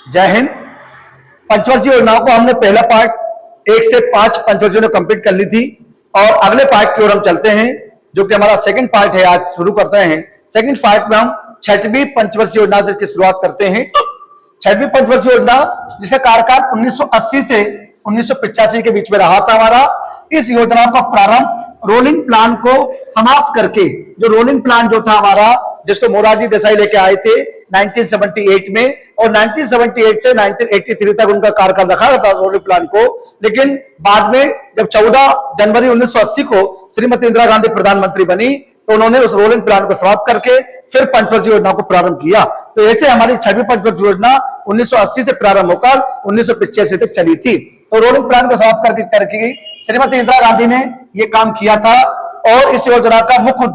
जय हिंद। पंचवर्षीय योजनाओं को हमने पहला पार्ट 1 से 5 पंचवर्षीय कंप्लीट कर ली थी और अगले पार्ट की ओर हम चलते हैं, जो कि हमारा सेकंड पार्ट है। आज शुरू करते हैं सेकंड पार्ट में। हम 6वीं पंचवर्षीय योजना से इसकी शुरुआत करते हैं। 6वीं पंचवर्षीय योजना, जिसका कार्यकाल 1980 से 1985 के बीच में रहा था हमारा। इस योजना का प्रारंभ रोलिंग प्लान को समाप्त करके, जो रोलिंग प्लान जो था हमारा, जिसको मोरारजी देसाई लेके आए थे 1978 में, और 1978 से 1983 तक उनका कार्यकाल रखा था रोलिंग प्लान को। लेकिन बाद में जब 14 जनवरी 1980 को श्रीमती इंदिरा गांधी प्रधानमंत्री बनी, तो उन्होंने उस रोलिंग प्लान को समाप्त करके फिर पंचवर्षीय योजना को प्रारंभ किया। तो ऐसे हमारी 6वीं पंचवर्षीय योजना 1980 से प्रारंभ होकर 1985 तक चली थी। तो रोलिंग प्लान को समाप्त करके श्रीमती इंदिरा गांधी ने यह काम किया था। और इस योजना का मुख्य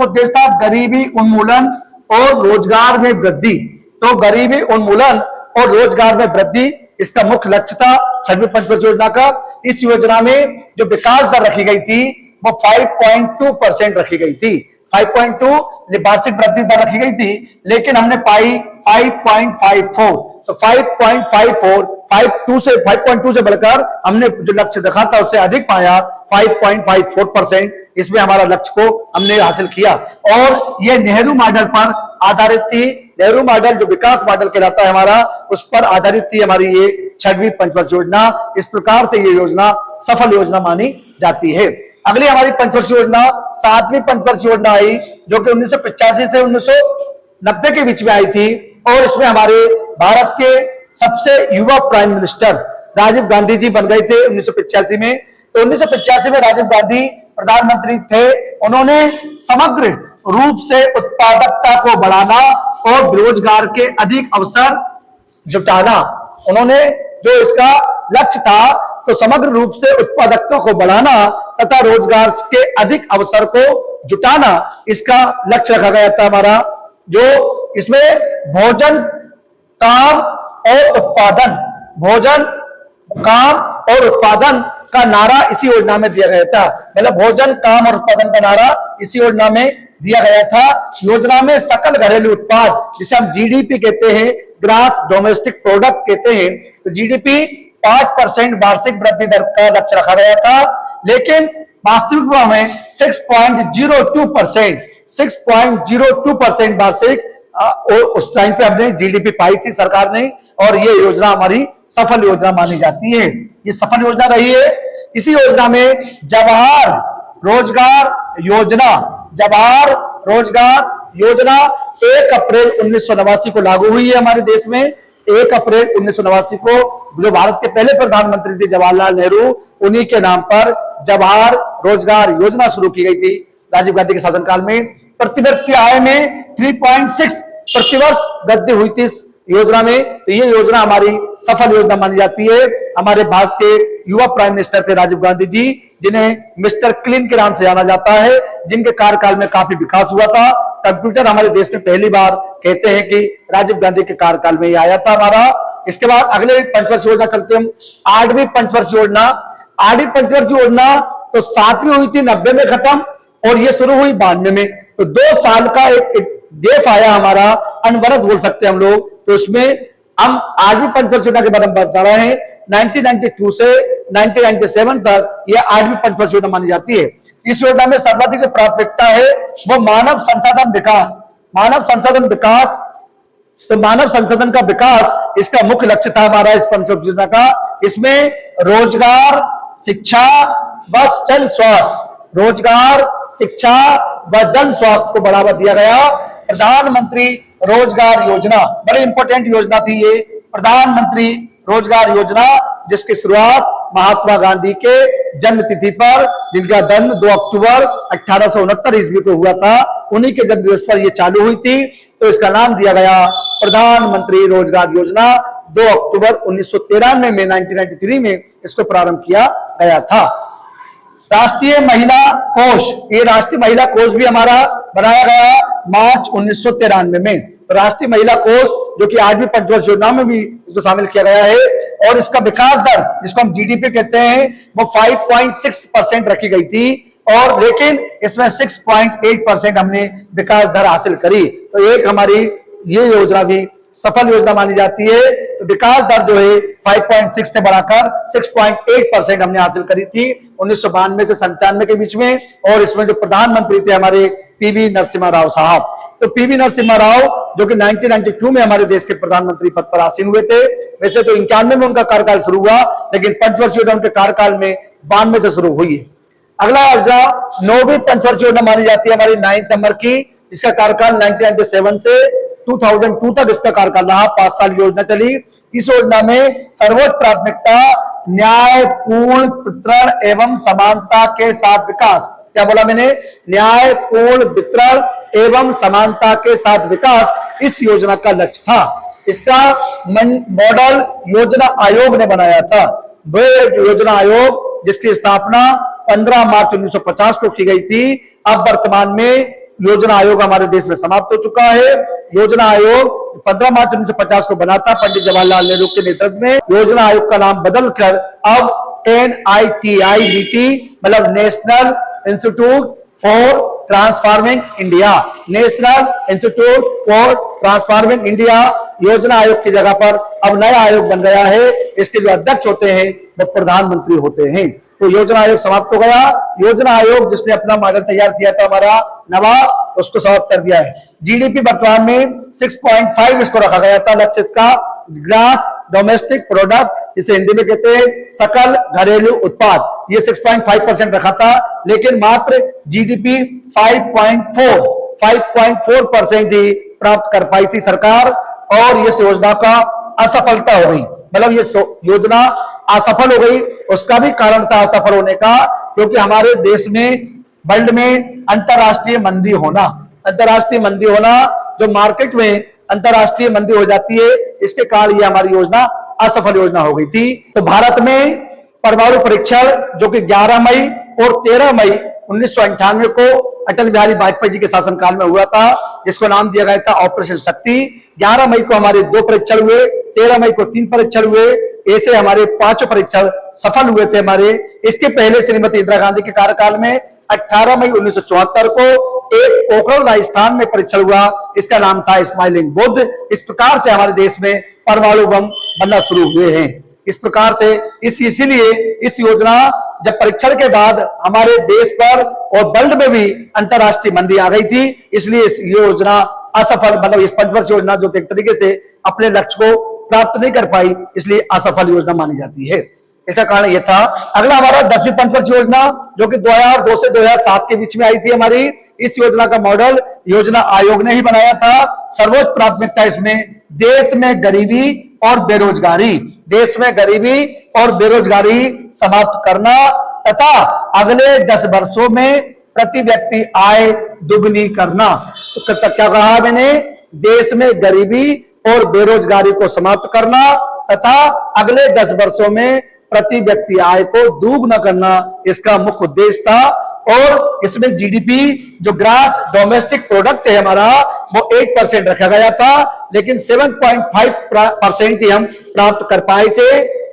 उद्देश्य था गरीबी उन्मूलन और रोजगार में वृद्धि। तो गरीबी उन्मूलन और रोजगार में वृद्धि इसका मुख्य लक्ष्य था 6वीं पंचवर्षीय योजना का। इस योजना में जो विकास दर रखी गई थी वो 5.2% रखी गई थी। 5.2 वार्षिक वृद्धि दर रखी गई थी, लेकिन हमने पाई 5.54। तो 5.2 से बढ़कर हमने जो लक्ष्य रखा था उससे अधिक पाया, 5.54%। इसमें हमारा लक्ष्य को हमने हासिल किया। और यह नेहरू मॉडल पर आधारित थी। नेहरू मॉडल जो विकास मॉडल कहलाता है हमारा, उस पर आधारित थी हमारी ये 6वीं पंचवर्षीय योजना। इस प्रकार से ये योजना सफल योजना मानी जाती है। अगली हमारी पंचवर्षीय योजना 7वीं पंचवर्षीय योजना आई, जो कि 1985 से 1990 के बीच में आई थी। और इसमें हमारे भारत के सबसे युवा प्राइम मिनिस्टर राजीव गांधी जी बन गए थे 1985 में। तो 1985 में राजीव गांधी प्रधानमंत्री थे। उन्होंने समग्र रूप से उत्पादकता को बढ़ाना और बेरोजगार के अधिक अवसर जुटाना, उन्होंने जो इसका लक्ष्य था, तो समग्र रूप से उत्पादकता को बढ़ाना तथा रोजगार के अधिक अवसर को जुटाना, इसका लक्ष्य रखा गया था हमारा। जो इसमें भोजन, काम और उत्पादन, भोजन, काम और उत्पादन का नारा इसी योजना में दिया गया था। मतलब भोजन, काम और उत्पादन का नारा इसी योजना में दिया गया था। योजना में सकल घरेलू उत्पाद, जिसे हम जीडीपी कहते हैं, ग्रास डोमेस्टिक प्रोडक्ट कहते हैं, तो जीडीपी 5% वार्षिक वृद्धि दर का लक्ष्य रखा गया था। लेकिन वास्तविक में 6.02% वार्षिक उस टाइम पे हमने जीडीपी पाई थी सरकार ने। और ये योजना हमारी सफल योजना मानी जाती है। ये सफल योजना रही है। इसी योजना में जवाहर रोजगार योजना 1 अप्रैल 1989 को लागू हुई है हमारे देश में। 1 अप्रैल 1989 को जो भारत के पहले प्रधानमंत्री थे जवाहरलाल नेहरू, उन्हीं के नाम पर जवाहर रोजगार योजना शुरू की गई थी राजीव गांधी के शासनकाल में। प्रति व्यक्ति आय में 3.6 प्रतिवर्ष वृद्धि हुई थी इस योजना में। तो ये योजना हमारी सफल योजना मानी जाती है। हमारे भारत के युवा प्राइम मिनिस्टर थे राजीव गांधी जी, जिन्हें मिस्टर क्लीन के नाम से जाना जाता है, जिनके कार्यकाल में काफी विकास हुआ था। कंप्यूटर हमारे देश में पहली बार कहते हैं कि राजीव गांधी के कार्यकाल में ये आया था हमारा। इसके बाद अगले पंचवर्षीय योजना चलते हम 8वीं पंचवर्षीय योजना। 8वीं पंचवर्षीय योजना तो 7वीं हुई थी 90 में खत्म, और ये शुरू हुई 92 में। तो 2 साल का एक गैप आया हमारा, अनवरत बोल सकते हैं हम लोग। तो उसमें हम 8वीं पंचवर्षीय योजना के बारे में बता रहे हैं। 1992 से 1997 तक यह 8वीं पंचवर्षीय योजना मानी जाती है। इस योजना में सर्वाधिक जो प्राथमिकता है वो मानव संसाधन विकास। तो मानव संसाधन का विकास इसका मुख्य लक्ष्य था हमारा इस पंचवर्षीय योजना का। इसमें रोजगार, शिक्षा व जन स्वास्थ्य को बढ़ावा दिया गया। प्रधानमंत्री रोजगार योजना बड़ी इंपॉर्टेंट योजना थी ये, प्रधानमंत्री रोजगार योजना, जिसकी शुरुआत महात्मा गांधी के जन्म तिथि पर, जिनका जन्म 2 अक्टूबर 1869 ईस्वी को हुआ था, उन्हीं के जन्म दिवस पर यह चालू हुई थी। तो इसका नाम दिया गया प्रधानमंत्री रोजगार योजना। 2 अक्टूबर 1993 में 1993 में इसको प्रारंभ किया गया था। राष्ट्रीय महिला कोष, ये राष्ट्रीय महिला कोष भी हमारा बनाया गया मार्च 1993 में। तो राष्ट्रीय महिला कोष, जो कि 8वीं पंचवर्षीय योजना में भी इसको शामिल किया गया है, और इसका विकास दर, जिसको हम जीडीपी कहते हैं, वो 5.6% रखी गई थी। और लेकिन इसमें 6.8% हमने विकास दर हासिल करी। तो एक हमारी ये योजना भी सफल योजना मानी जाती है। तो विकास दर जो है 5.6 से बढ़ाकर 6.8% हमने हासिल करी थी 1992 से 97 के बीच में। और इसमें जो प्रधानमंत्री थे हमारे पीवी नरसिम्हा राव साहब, तो पीवी नरसिम्हा राव जो कि 1992 में हमारे देश के प्रधानमंत्री पद पर आसीन हुए थे। वैसे तो 91 में उनका कार्यकाल शुरू हुआ, लेकिन पंचवर्षीय योजना उनके कार्यकाल में 92 से शुरू हुई है। अगला योजना 9वीं पंचवर्षीय योजना मानी जाती है हमारी 9 नंबर की, इसका कार्यकाल 1997 से 2002 तक इसका कार्यकाल रहा, 5 साल योजना चली। इस योजना में सर्वोच्च प्राथमिकता न्यायपूर्ण वितरण एवं समानता के साथ विकास, क्या बोला मैंने, न्यायपूर्ण वितरण एवं समानता के साथ विकास इस योजना का लक्ष्य था। इसका मॉडल योजना आयोग ने बनाया था। वह योजना आयोग जिसकी स्थापना 15 मार्च 1950 को की गई थी। अब वर्तमान में योजना आयोग हमारे देश में समाप्त हो चुका है। योजना आयोग 15 मार्च 1950 को बना था पंडित जवाहरलाल नेहरू के नेतृत्व में। योजना आयोग का नाम बदलकर अब NITI मतलब national institute for transforming India, national institute for transforming India योजना आयोग की जगह पर अब नया आयोग बन गया है। इसके जो अध्यक्ष होते हैं वो प्रधानमंत्री होते हैं। तो योजना आयोग समाप्त हो गया। योजना आयोग जिसने अपना मॉडल तैयार किया था हमारा नवा, उसको समाप्त कर दिया है। जीडीपी वर्तमान में 6.5 इसको रखा गया था लक्ष्य इसका, ग्रास डोमेस्टिक प्रोडक्ट, इसे हिंदी में कहते हैं सकल घरेलू उत्पाद, ये 6.5% रखा था, लेकिन मात्र जीडीपी 5.4% ही प्राप्त कर पाई थी सरकार। और इस योजना का असफलता हो गई, मतलब ये योजना असफल हो गई। उसका भी कारण था असफल होने का, क्योंकि हमारे देश में वर्ल्ड में अंतरराष्ट्रीय मंदी होना, जो मार्केट में अंतरराष्ट्रीय मंदी हो जाती है, इसके कारण ये हमारी योजना असफल योजना हो गई थी। तो भारत में परमाणु परीक्षण जो कि 11 मई और 13 मई 1998 को अटल बिहारी वाजपेयी जी के शासनकाल में हुआ था, जिसको नाम दिया गया था ऑपरेशन शक्ति। 11 मई को हमारे 2 परीक्षण हुए, 13 मई को 3 परीक्षण हुए। ऐसे हमारे 5 परीक्षण सफल हुए थे हमारे। इसके पहले श्रीमती इंदिरा गांधी के कार्यकाल में 18 मई 1974 को एक पोखरण राजस्थान में परीक्षण हुआ, इसका नाम था स्माइलिंग बुद्ध। इस प्रकार से हमारे देश में परमाणु बम बनना शुरू हुए हैं। इस प्रकार से इसीलिए इस योजना जब परीक्षण के बाद हमारे देश पर और वर्ल्ड में भी अंतरराष्ट्रीय मंदी आ गई थी, इसलिए इस योजना असफल, मतलब इस पंचवर्षीय योजना जो एक तरीके से अपने लक्ष्य को प्राप्त नहीं कर पाई, इसलिए असफल योजना मानी जाती है। इसका कारण यह था। अगला हमारा 10वीं पंचवर्षीय योजना जो कि 2002 से 2007 के बीच में आई थी हमारी। इस योजना का मॉडल योजना आयोग ने ही बनाया था। सर्वोच्च प्राथमिकता इसमें देश में गरीबी और बेरोजगारी समाप्त करना तथा अगले 10 वर्षों में प्रति व्यक्ति आय दुगनी करना। तो क्या कहा मैंने, देश में गरीबी और बेरोजगारी को समाप्त करना तथा अगले 10 वर्षों में प्रति व्यक्ति आय को दुगना करना इसका मुख्य उद्देश्य था। और इसमें जीडीपी जो ग्रास डोमेस्टिक प्रोडक्ट है हमारा वो 8% रखा गया था, लेकिन 7.5% ही हम प्राप्त कर पाए थे।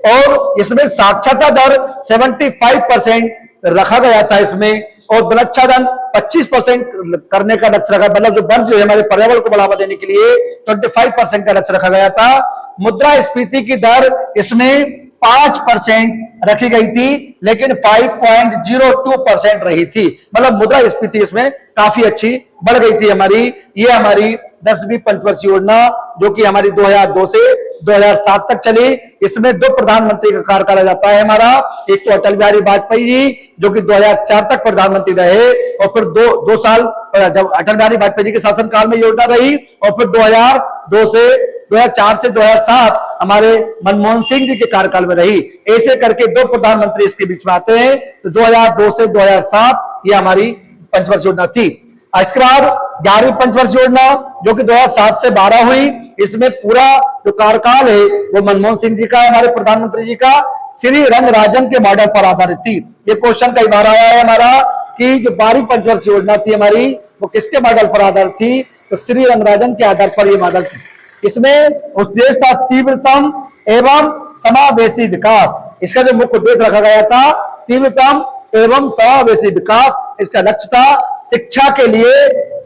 और इसमें साक्षरता दर 75% रखा गया था इसमें, और वृक्षारोपण 25% करने का लक्ष्य रखा, मतलब जो वन जो है हमारे पर्यावरण को बढ़ावा देने के लिए 25% का लक्ष्य रखा गया था। मुद्रास्फीति की दर इसमें 5% रखी गई थी, लेकिन 5.02% रही थी, मतलब मुद्रास्फीति इसमें काफी अच्छी बढ़ गई थी हमारी। ये हमारी 10वीं पंचवर्षीय योजना जो कि हमारी 2002 से 2007 तक चली। इसमें 2 प्रधानमंत्री का कार्यकाल आ जाता है हमारा, एक तो अटल बिहारी वाजपेयी जी जो कि 2004 तक प्रधानमंत्री रहे, और फिर 2 साल जब अटल बिहारी वाजपेयी जी के शासनकाल में योजना रही, और फिर 2004 से 2007 हमारे मनमोहन सिंह जी के कार्यकाल में रही। ऐसे करके 2 प्रधानमंत्री इसके बीच में आते हैं। तो 2002 से 2007 ये हमारी पंचवर्षीय योजना थी। इसके बाद 11वीं पंचवर्षीय योजना जो कि 2007 से 12 हुई। इसमें पूरा जो कार्यकाल है वो मनमोहन सिंह जी का, हमारे प्रधानमंत्री जी का, श्री रंगराजन के मॉडल पर आधारित थी। ये क्वेश्चन कई बार आया है हमारा कि जो 12वीं पंचवर्षीय योजना थी हमारी वो किसके मॉडल पर आधारित थी, तो श्री रंगराजन के आधार पर ये मॉडल थी। इसमें उद्देश्य था तीव्रतम एवं समावेशी विकास। इसका जो मुख्य उद्देश्य रखा गया था तीव्रतम एवं समावेशी विकास। इसका लक्ष्य था शिक्षा के लिए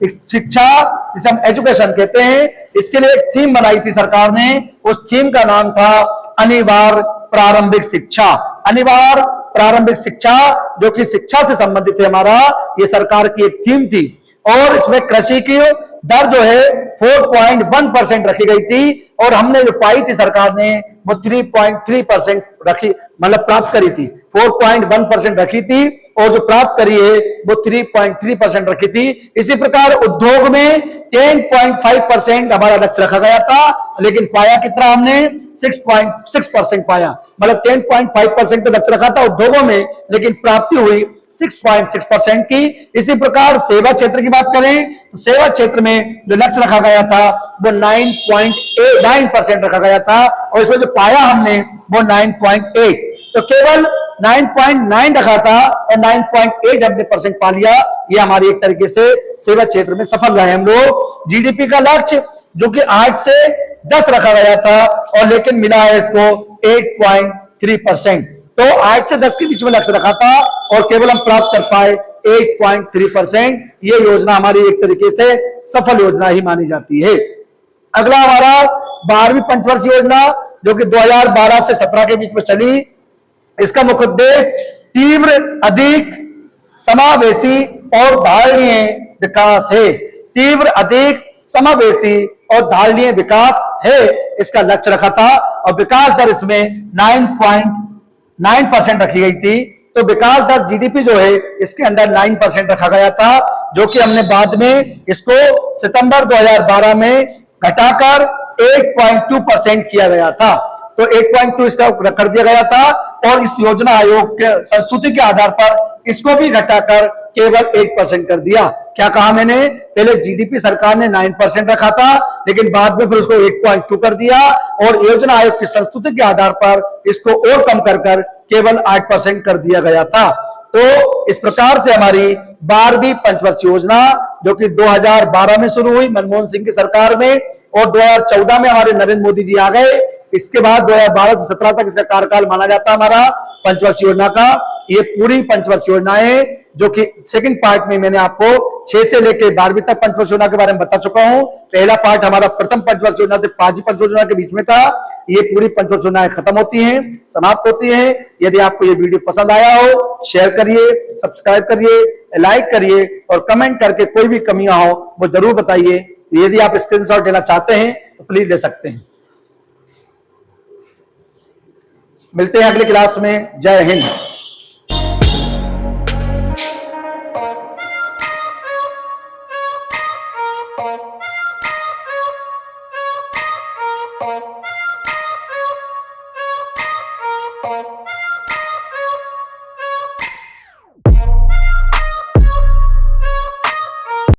शिक्षा, जिसे हम एजुकेशन कहते हैं, इसके लिए एक थीम बनाई थी सरकार ने। उस थीम का नाम था अनिवार्य प्रारंभिक शिक्षा। अनिवार्य प्रारंभिक शिक्षा, जो कि शिक्षा से संबंधित है हमारा, ये सरकार की एक थीम थी। और इसमें कृषि की दर जो है 4.1% रखी गई थी, और हमने जो पाई थी सरकार ने वो 3.3% रखी, मतलब प्राप्त करी थी। 4.1% रखी थी और जो प्राप्त करी है वो 3.3% रखी थी। इसी प्रकार उद्योग में 10.5% हमारा लक्ष्य रखा गया था, लेकिन पाया कितना हमने? 6.6% पाया। मतलब 10.5% तो लक्ष्य रखा था उद्योगों में, लेकिन प्राप्ति हुई 6.6% की। इसी प्रकार सेवा क्षेत्र की बात करें तो सेवा क्षेत्र में जो लक्ष्य रखा गया था वो 9.9% रखा गया था, और इसमें जो पाया हमने वो 9.8। तो केवल 9.9 रखा था और 9.8 हमने परसेंट पा लिया। ये हमारी एक तरीके से सेवा क्षेत्र में सफल रहे हम लोग। जीडीपी का लक्ष्य जो कि 8 से 10 रखा गया था, और लेकिन मिला है इसको 8.3%। तो 8 से 10 के बीच में लक्ष्य रखा था और केवल हम प्राप्त कर पाए 8.3%। ये योजना हमारी एक तरीके से सफल योजना ही मानी जाती है। अगला हमारा 12वीं पंचवर्षीय योजना, जो कि 2012 से 17 के बीच में चली। इसका मुख्य उद्देश्य तीव्र, अधिक समावेशी और धारणीय विकास है। तीव्र, अधिक समावेशी और धारणीय विकास है, इसका लक्ष्य रखा था। और विकास दर इसमें 9.9% रखी गई थी। तो विकास दर जीडीपी जो है इसके अंदर 9% रखा गया था, जो कि हमने बाद में इसको सितंबर 2012 में घटाकर 8.2% किया गया था। तो 8.2 इसका कर दिया गया था, और इस योजना आयोग के संस्तुति के आधार पर इसको भी घटाकर केवल 8% कर दिया। क्या कहा मैंने? पहले जीडीपी सरकार ने 9% रखा था, लेकिन बाद में फिर उसको 8.2 कर दिया, और योजना आयोग की संस्तुति के आधार पर इसको और कम कर केवल 8% कर दिया गया था। तो इस प्रकार से हमारी 12वीं पंचवर्षीय योजना, जो कि 2012 में शुरू हुई मनमोहन सिंह की सरकार में, और 2014 में हमारे नरेंद्र मोदी जी आ गए। इसके बाद 2012 से 17 तक इसका कार्यकाल माना जाता है हमारा पंचवर्षीय योजना का। ये पूरी पंचवर्षीय योजना है, जो कि सेकंड पार्ट में मैंने आपको 6 से लेकर 12वीं तक पंचवर्षीय योजना के बारे में बता चुका हूं। पहला पार्ट हमारा प्रथम पंचवर्षीय योजना से 5वीं पंचवर्षीय योजना के बीच में था। ये पूरी पंचवर्षीय योजनाएं खत्म होती हैं, समाप्त होती हैं। यदि आपको ये वीडियो पसंद आया हो, शेयर करिए, सब्सक्राइब करिए, लाइक करिए, और कमेंट करके कोई भी कमियां हो वो जरूर बताइए। यदि आप स्क्रीनशॉट लेना चाहते हैं तो प्लीज ले सकते हैं। मिलते हैं अगली क्लास में। जय हिंद।